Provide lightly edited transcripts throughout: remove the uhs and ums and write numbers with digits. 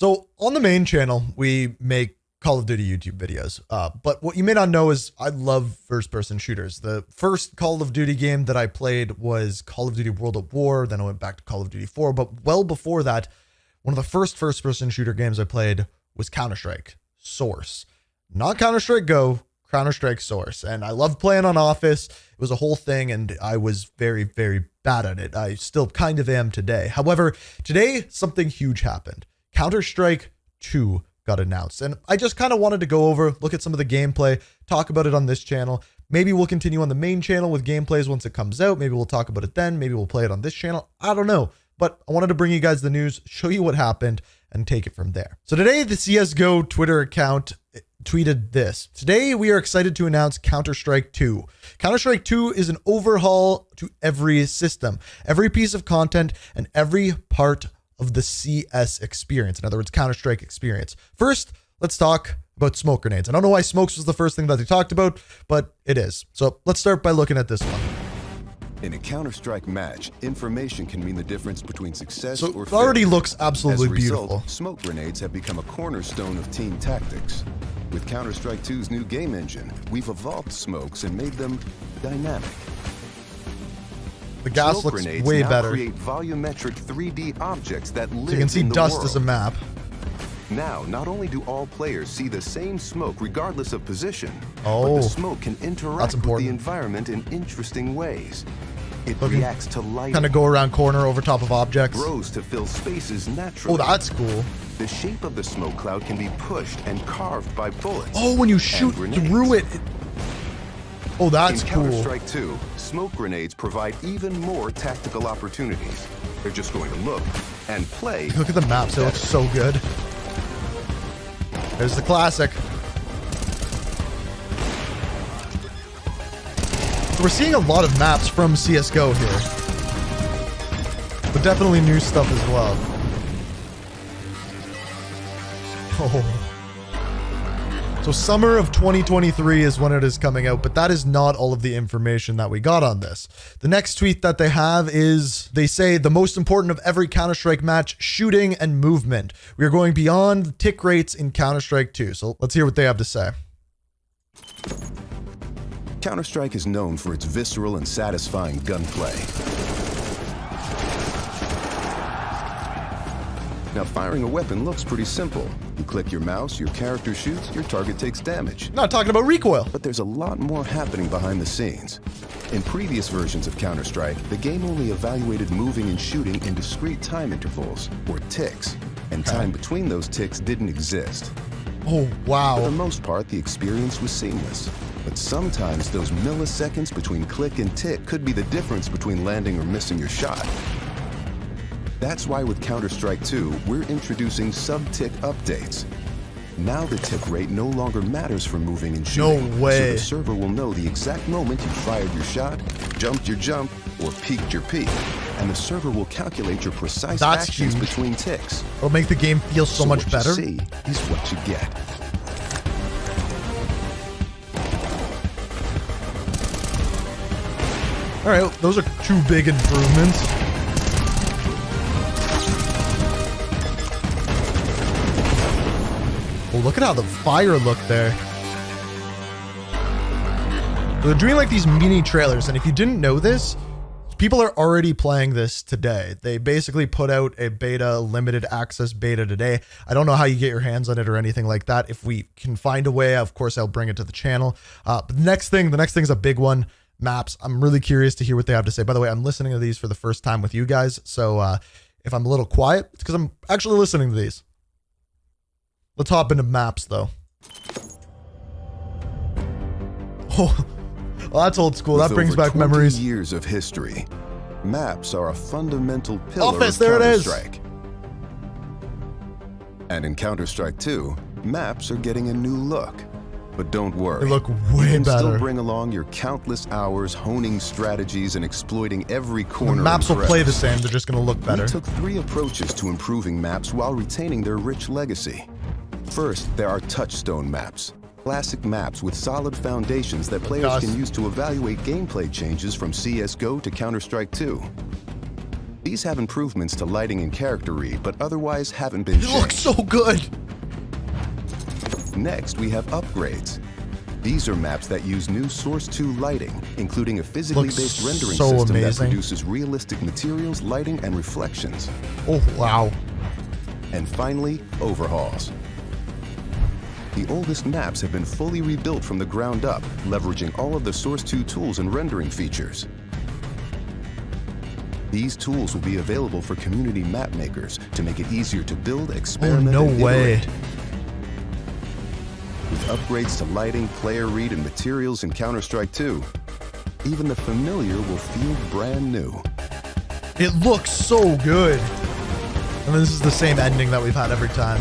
So on the main channel, we make Call of Duty YouTube videos. But what you may not know is I love first-person shooters. The first Call of Duty game that I played was Call of Duty World at War. Then I went back to Call of Duty 4. But well before that, one of the first-person shooter games I played was Counterstrike Source. Not Counter-Strike Go, Counter-Strike Source. And I loved playing on Office. It was a whole thing, and I was very, very bad at it. I still kind of am today. However, today, something huge happened. Counter-Strike 2 got announced, and I just kind of wanted to go over, look at some of the gameplay, talk about it on this channel. Maybe we'll continue on the main channel with gameplays once it comes out. Maybe we'll talk about it then. Maybe we'll play it on this channel. I don't know, but I wanted to bring you guys the news, show you what happened, and take it from there. So today, the CSGO Twitter account tweeted this. Today, we are excited to announce Counter-Strike 2. Counter-Strike 2 is an overhaul to every system, every piece of content, and every part of the CS experience. In other words, Counter-Strike experience. First, let's talk about smoke grenades. I don't know why smokes was the first thing that they talked about, but it is. So let's start by looking at this one. In a Counter-Strike match, information can mean the difference between success or failure. It already looks absolutely As a result, beautiful. Smoke grenades have become a cornerstone of team tactics. With Counter-Strike 2's new game engine, we've evolved smokes and made them dynamic. The gas Smoke looks grenades way now better. create volumetric 3D objects that live So you can see in the dust world. as a map. Now, not only do all players see the same smoke regardless of position, but Oh, the smoke can interact that's with important. the environment in interesting ways. It Looking- reacts to light, Kind of go around corner over top of objects. grows to fill spaces naturally. Oh, that's cool. The shape of the smoke cloud can be pushed and carved by bullets. Oh, when you shoot grenades. through it. Oh, that's In cool. Counter-Strike 2, smoke grenades provide even more tactical opportunities. They're just going to look and play. Look at the maps. It looks so good. There's the classic. So we're seeing a lot of maps from CSGO here. But definitely new stuff as well. Oh. So summer of 2023 is when it is coming out, but that is not all of the information that we got on this. The next tweet that they have is, they say, the most important of every Counter-Strike match, shooting and movement. We are going beyond tick rates in Counter-Strike 2. So let's hear what they have to say. Counter-Strike is known for its visceral and satisfying gunplay. Now, firing a weapon looks pretty simple. You click your mouse, your character shoots, your target takes damage. Not talking about recoil. But there's a lot more happening behind the scenes. In previous versions of Counter-Strike, the game only evaluated moving and shooting in discrete time intervals, or ticks, and time between those ticks didn't exist. Oh, For the wow. most part, the experience was seamless. But sometimes those milliseconds between click and tick could be the difference between landing or missing your shot. That's why with Counter-Strike 2, we're introducing sub-tick updates. Now the tick rate no longer matters for moving and shooting. No way. So the server will know the exact moment you fired your shot, jumped your jump, or peeked your peek. And the server will calculate your precise That's actions huge. between ticks. It'll make the game feel so much what better. You see is what you get. All right, those are two big improvements. Oh, look at how the fire looked there. They're doing like these mini trailers, and if you didn't know this, people are already playing this today. They basically put out a beta, limited access beta today. I don't know how you get your hands on it or anything like that. If we can find a way, of course, I'll bring it to the channel. But the next thing is a big one. Maps. I'm really curious to hear what they have to say. By the way, I'm listening to these for the first time with you guys. So if I'm a little quiet, it's because I'm actually listening to these. Let's hop into maps though. Oh, well, that's old school. With That brings over back 20 memories. years of history, maps are a fundamental pillar Office, of there it is. Counter-Strike. And in Counter-Strike 2, maps are getting a new look. But don't worry. They look you way can better. still bring along your countless hours honing strategies and exploiting every corner. The maps and will play the crevice. same. They're just going to look better. We took 3 approaches to improving maps while retaining their rich legacy. First, there are touchstone maps. Classic maps with solid foundations that players Gosh. can use to evaluate gameplay changes from CSGO to Counter-Strike 2. These have improvements to lighting and character read, but otherwise haven't been It looks so good. Next, we have upgrades. These are maps that use new Source 2 lighting, including a physically based rendering so system that amazing. produces realistic materials, lighting, and reflections. Oh, wow. And finally, overhauls. The oldest maps have been fully rebuilt from the ground up, leveraging all of the Source 2 tools and rendering features. These tools will be available for community map makers to make it easier to build, experiment, no and way. iterate. With upgrades to lighting, player read, and materials in Counterstrike 2, even the familiar will feel brand new. It looks so good. And this is the same ending that we've had every time.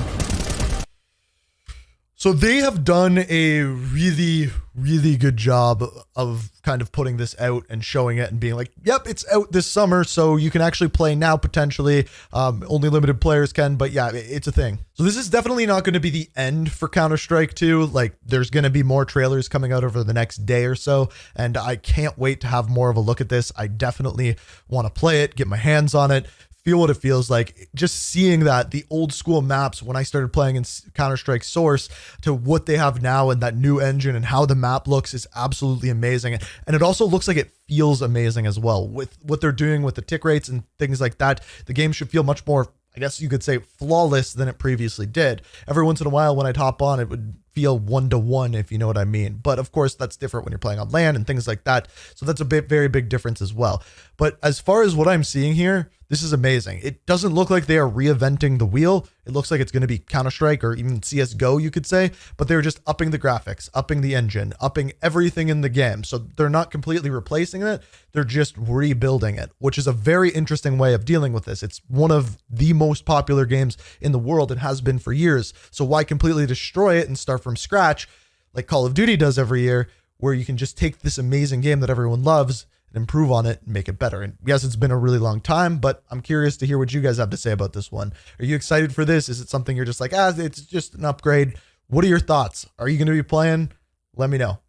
So they have done a really, really good job of kind of putting this out and showing it and being like, yep, it's out this summer, so you can actually play now potentially. Only limited players can, but yeah, it's a thing. So this is definitely not going to be the end for Counter-Strike 2. Like, there's going to be more trailers coming out over the next day or so, and I can't wait to have more of a look at this. I definitely want to play it, get my hands on it, feel what it feels like. Just seeing that the old school maps when I started playing in Counter-Strike Source to what they have now and that new engine and how the map looks is absolutely amazing. And it also looks like it feels amazing as well with what they're doing with the tick rates and things like that. The game should feel much more, I guess you could say, flawless than it previously did. Every once in a while when I'd hop on, it would feel 1-to-1, if you know what I mean. But of course, that's different when you're playing on LAN and things like that. So that's a very big difference as well. But as far as what I'm seeing here, this is amazing. It doesn't look like they are reinventing the wheel. It looks like it's going to be Counter-Strike or even CSGO, you could say, but they're just upping the graphics, upping the engine, upping everything in the game. So they're not completely replacing it. They're just rebuilding it, which is a very interesting way of dealing with this. It's one of the most popular games in the world and has been for years. So why completely destroy it and start from scratch like Call of Duty does every year, where you can just take this amazing game that everyone loves and improve on it and make it better. And yes, it's been a really long time, but I'm curious to hear what you guys have to say about this one. Are you excited for this? Is it something you're just like, it's just an upgrade? What are your thoughts? Are you going to be playing? Let me know.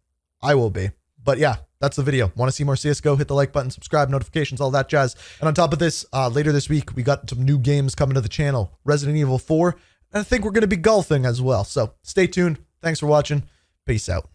I will be. But yeah, that's the video. Want to see more CSGO? Hit the like button, subscribe, notifications, all that jazz. And on top of this, later this week, we got some new games coming to the channel. Resident Evil 4, and I think we're going to be golfing as well. So stay tuned. Thanks for watching. Peace out.